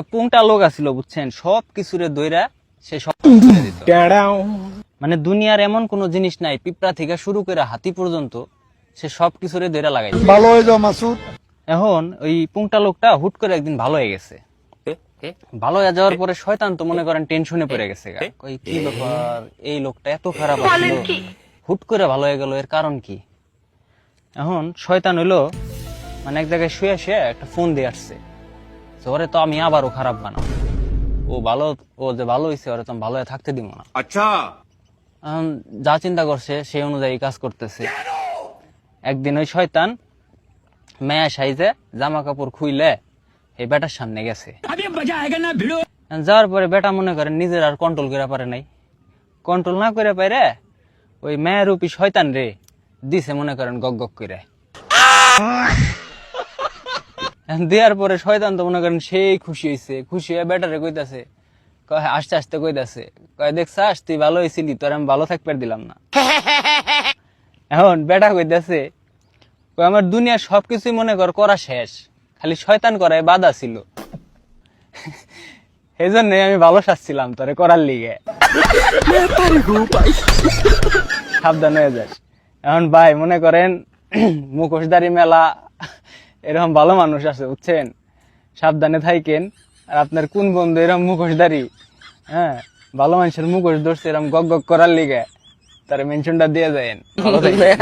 পুংটা লোক আছিল বুঝছেন, সব কিছুরে দইরা সে সব করে দিত। মানে দুনিয়ার এমন কোন জিনিস নাই, পিঁপড়া থেকে শুরু করে হাতি পর্যন্ত সে সব কিছুরে দইরা লাগাই। ভালো হয়ে যাও মাসুদ। এখন ওই পুংটা লোকটা হুট করে একদিন ভালো হয়ে গেছে। ভালো হয়ে যাওয়ার পরে শয়তান তো মনে করেন টেনশনে পড়ে গেছে, ওই কি ব্যাপার, এই লোকটা এত খারাপ আছিল, হুট করে ভালো হয়ে গেল, এর কারণ কি? এখন শয়তান হইলো মানে এক জায়গায় শুয়ে শুয়ে একটা ফোন দিয়ে আসছে, ওরে তো আমি আবারও খারাপ বানাবো, ও যে ভালো হয়েছে ওরে তো আমি ভালো হয়ে থাকতে দিব না। আচ্ছা, যা চিন্তা করছে সেই অনুযায়ী কাজ করতেছে। একদিন ওই শয়তান মেয়া সাইজে জামা কাপড় খুইলে এই বেটার সামনে গেছে। যাওয়ার পরে বেটা মনে করেন নিজের আর কন্ট্রোল করে পারে নাই, কন্ট্রোল না করে পারে ওই মেয়ের রূপী শয়তান রে দিছে মনে করেন গক গক করে। দেওয়ার পরে শয়তান তো মনে করেন সেই খুশি হয়েছে, খুশি হয়ে বেটারে কইতাছে, কয় আস্তে আস্তে কইতাছে, কয় দেখছাস তুই ভালো হয়েছিলি, তোর আমি ভালো থাকতে দিলাম না। এখন বেটা কইতাছে, কয় আমার দুনিয়ার সবকিছুই মনে করা শেষ, খালি শয়তান করায় বাধা ছিল, এই জন্যই আমি ভালো শাসছিলাম তোরে করার লিগে। সাবধান হয়ে যাস। এখন ভাই মনে করেন মুখোশধারী মেলা এরকম ভালো মানুষ আছে বুঝছেন, সাবধানে থাকেন। আর আপনার কোন বন্ধু এরকম মুখোশধারী, হ্যাঁ ভালো মানুষের মুখোশ ধরছে এরকম গক গক করার লিগে, তার মেনশনটা দিয়ে যায়েন। ভালো থাকবেন।